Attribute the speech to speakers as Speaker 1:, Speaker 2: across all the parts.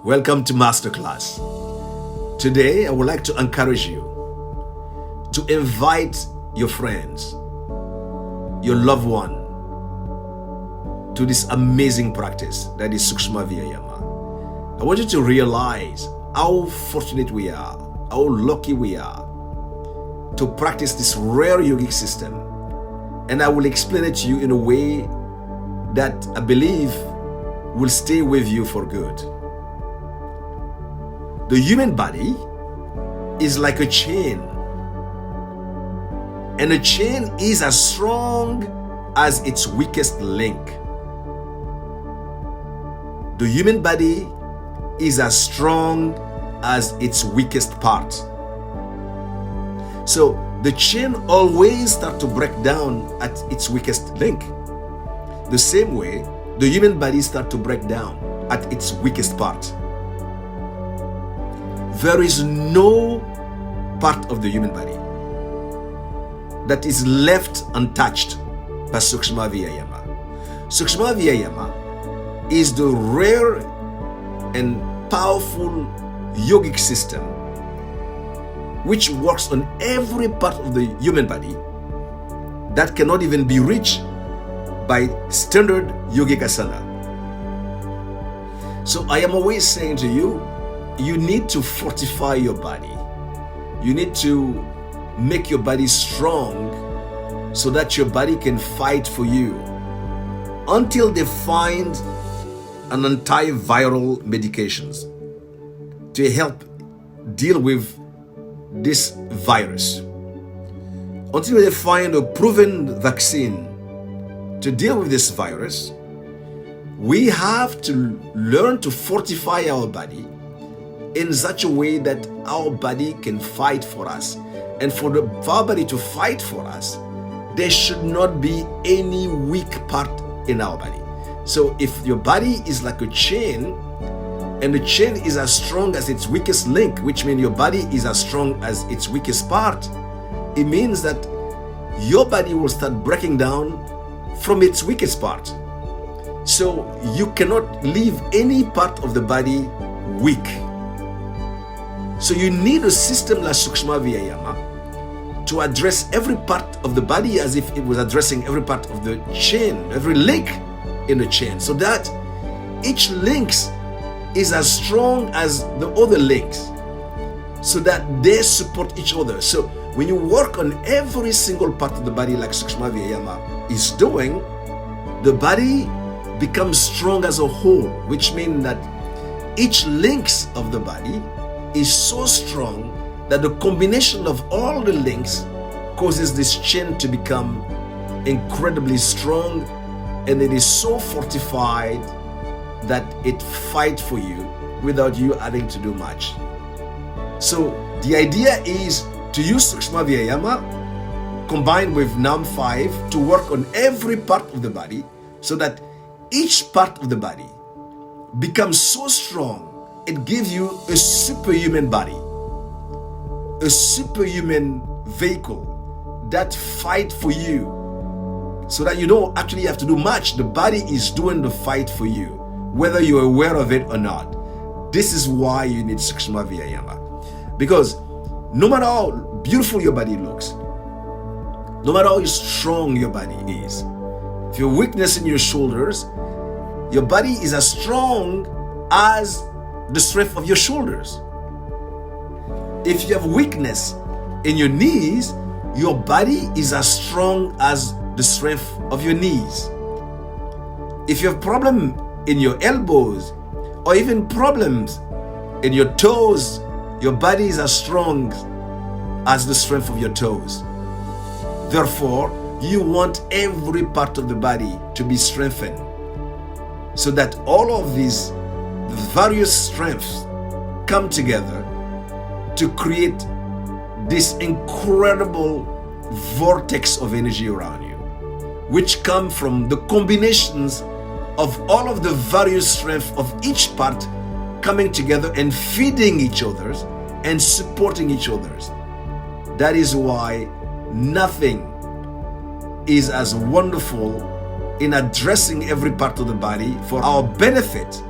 Speaker 1: Welcome to Masterclass. Today, I would like to encourage you to invite your friends, your loved one, to this amazing practice that is Sukshma Vyayama. I want you to realize how fortunate we are, how lucky we are to practice this rare yogic system. And I will explain it to you in a way that I believe will stay with you for good. The human body is like a chain, and a chain is as strong as its weakest link. The human body is as strong as its weakest part. So the chain always starts to break down at its weakest link. The same way, the human body starts to break down at its weakest part. There is no part of the human body that is left untouched by Sukshma Vyayama. Sukshma Vyayama is the rare and powerful yogic system which works on every part of the human body that cannot even be reached by standard yogic asana. So I am always saying to you, you need to fortify your body. You need to make your body strong so that your body can fight for you until they find an antiviral medications to help deal with this virus. Until they find a proven vaccine to deal with this virus, we have to learn to fortify our body in such a way that our body can fight for us. And for our body to fight for us, there should not be any weak part in our body. So if your body is like a chain, and the chain is as strong as its weakest link, which means your body is as strong as its weakest part, it means that your body will start breaking down from its weakest part. So you cannot leave any part of the body weak. So you need a system like Sukshma Vyayama to address every part of the body as if it was addressing every part of the chain, every link in the chain, so that each link is as strong as the other links, so that they support each other. So when you work on every single part of the body like Sukshma Vyayama is doing, the body becomes strong as a whole, which means that each links of the body is so strong that the combination of all the links causes this chain to become incredibly strong, and it is so fortified that it fights for you without you having to do much. So the idea is to use Sukshma Vyayama combined with Naam 5 to work on every part of the body so that each part of the body becomes so strong it gives you a superhuman body, a superhuman vehicle that fight for you, so that you don't actually have to do much. The body is doing the fight for you, whether you're aware of it or not. This is why you need Sukshma Vyayama. Because no matter how beautiful your body looks, no matter how strong your body is, if you have weakness in your shoulders, your body is as strong as the strength of your shoulders. If you have weakness in your knees, your body is as strong as the strength of your knees. If you have problem in your elbows or even problems in your toes, your body is as strong as the strength of your toes. Therefore, you want every part of the body to be strengthened so that all of these various strengths come together to create this incredible vortex of energy around you, which come from the combinations of all of the various strengths of each part coming together and feeding each other's and supporting each other's. That is why nothing is as wonderful in addressing every part of the body for our benefit,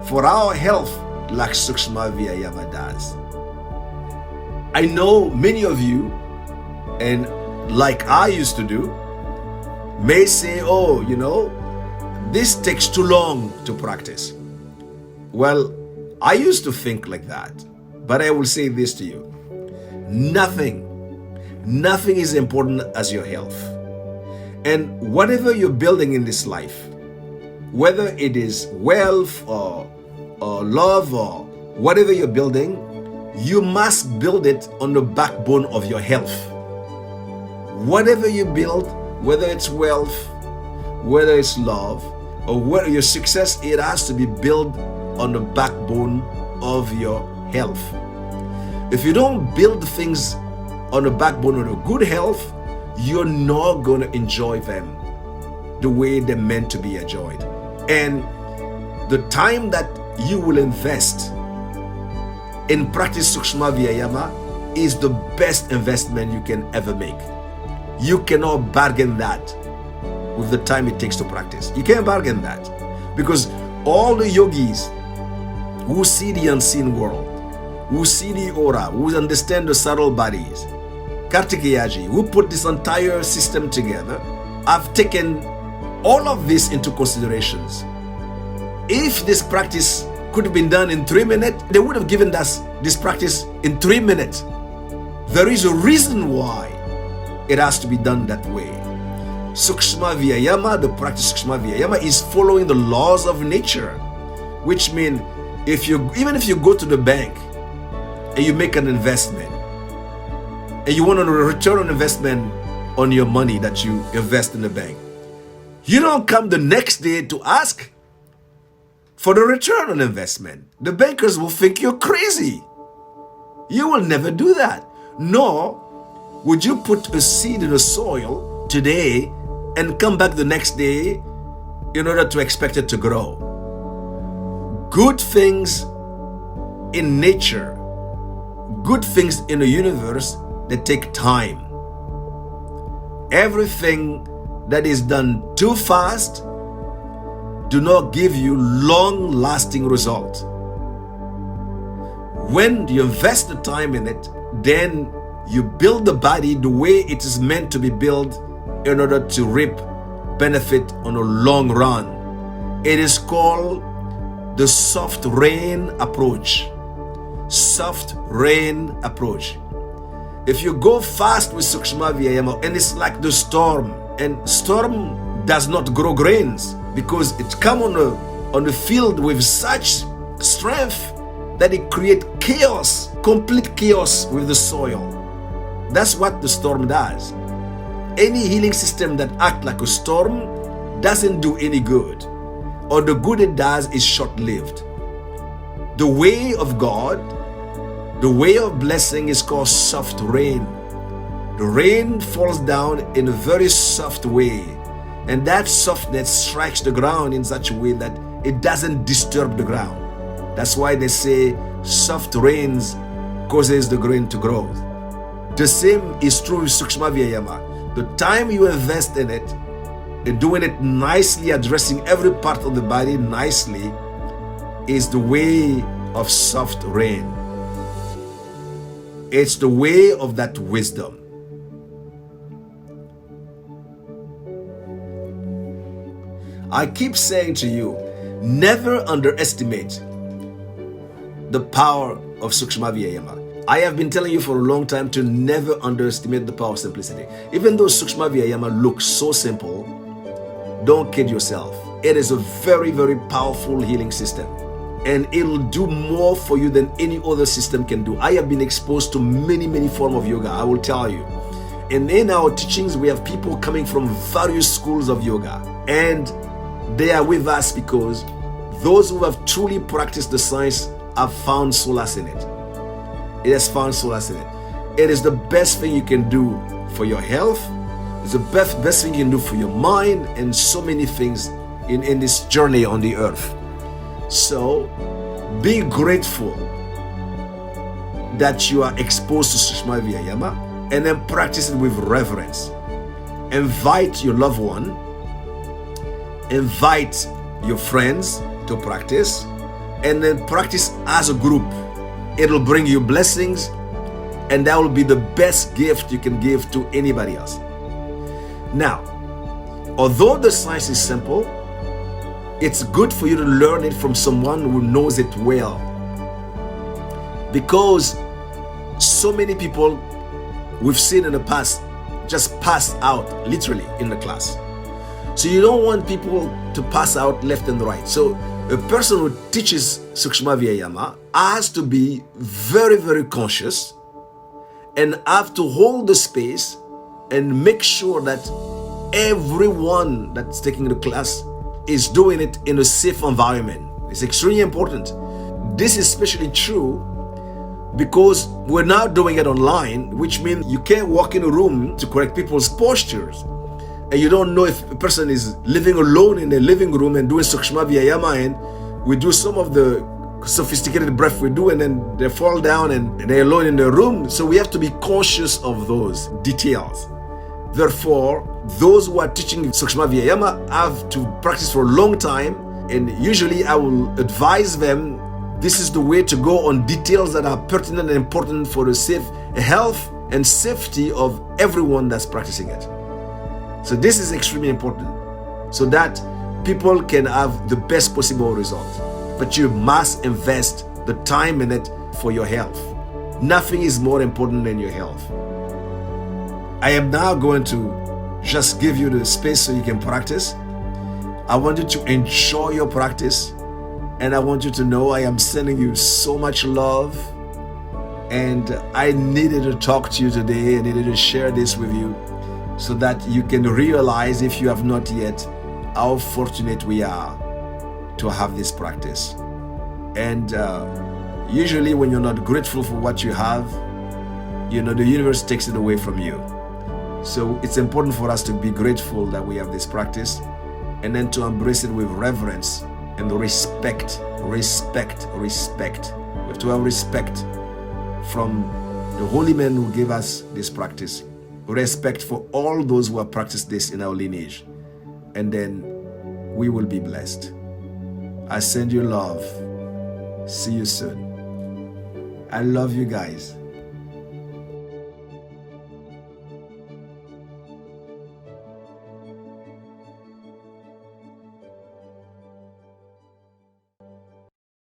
Speaker 1: for our health, like Sukshma Vyayama does. I know many of you, and like I used to do, may say, oh, this takes too long to practice. Well, I used to think like that, but I will say this to you. Nothing is important as your health. And whatever you're building in this life, whether it is wealth or love or whatever you're building, you must build it on the backbone of your health. Whatever you build, whether it's wealth, whether it's love, or whether your success, it has to be built on the backbone of your health. If you don't build things on the backbone of a good health, you're not going to enjoy them the way they're meant to be enjoyed. And the time that you will invest in practice Sukshma Vyayama is the best investment you can ever make. You cannot bargain that with the time it takes to practice. You can't bargain that, because all the yogis who see the unseen world, who see the aura, who understand the subtle bodies, Kartikeyaji, who put this entire system together, have taken all of this into considerations. If this practice could have been done in 3 minutes, they would have given us this practice in 3 minutes. There is a reason why it has to be done that way. Sukshma Vyayama, the practice Sukshma Vyayama, is following the laws of nature, which means even if you go to the bank and you make an investment and you want a return on investment on your money that you invest in the bank, you don't come the next day to ask for the return on investment. The bankers will think you're crazy. You will never do that. Nor would you put a seed in the soil today and come back the next day in order to expect it to grow. Good things in nature, good things in the universe, they take time. Everything that is done too fast do not give you long-lasting result. When you invest the time in it, then you build the body the way it is meant to be built in order to reap benefit on a long run. It is called the soft rain approach. Soft rain approach. If you go fast with Sukshma Vyayama, and it's like the storm, and storm does not grow grains because it come on the field with such strength that it create chaos, complete chaos with the soil. That's what the storm does. Any healing system that acts like a storm doesn't do any good, or the good it does is short-lived. The way of God, the way of blessing is called soft rain. The rain falls down in a very soft way, and that softness strikes the ground in such a way that it doesn't disturb the ground. That's why they say soft rains causes the grain to grow. The same is true with Sukshma Vyayama. The time you invest in it, doing it nicely, addressing every part of the body nicely, is the way of soft rain. It's the way of that wisdom. I keep saying to you, never underestimate the power of Sukshma Vyayama. I have been telling you for a long time to never underestimate the power of simplicity. Even though Sukshma Vyayama looks so simple, don't kid yourself. It is a very, very powerful healing system, and it'll do more for you than any other system can do. I have been exposed to many, many forms of yoga, I will tell you. And in our teachings, we have people coming from various schools of yoga, and they are with us because those who have truly practiced the science have found solace in it. It has found solace in it. It is the best thing you can do for your health. It's the best thing you can do for your mind, and so many things in this journey on the earth. So be grateful that you are exposed to Sukshma Vyayama, and then practice it with reverence. Invite your loved one, invite your friends to practice, and then practice as a group. It'll bring you blessings, and that will be the best gift you can give to anybody else. Now, although the science is simple, it's good for you to learn it from someone who knows it well. Because so many people we've seen in the past just pass out literally in the class. So you don't want people to pass out left and right. So a person who teaches Sukshma Vyayama has to be very, very conscious and have to hold the space and make sure that everyone that's taking the class is doing it in a safe environment. It's extremely important. This is especially true because we're now doing it online, which means you can't walk in a room to correct people's postures. And you don't know if a person is living alone in their living room and doing Sukshma Vyayama, and we do some of the sophisticated breath we do, and then they fall down and they're alone in their room. So we have to be conscious of those details. Therefore, those who are teaching Sukshma Vyayama have to practice for a long time, and usually I will advise them this is the way to go on details that are pertinent and important for the safe health and safety of everyone that's practicing it. So this is extremely important so that people can have the best possible result. But you must invest the time in it for your health. Nothing is more important than your health. I am now going to just give you the space so you can practice. I want you to enjoy your practice, and I want you to know I am sending you so much love, and I needed to talk to you today. I needed to share this with you so that you can realize, if you have not yet, how fortunate we are to have this practice. And usually when you're not grateful for what you have, the universe takes it away from you. So it's important for us to be grateful that we have this practice, and then to embrace it with reverence and respect. We have to have respect from the holy men who gave us this practice. Respect for all those who have practiced this in our lineage. And then we will be blessed. I send you love. See you soon. I love you guys.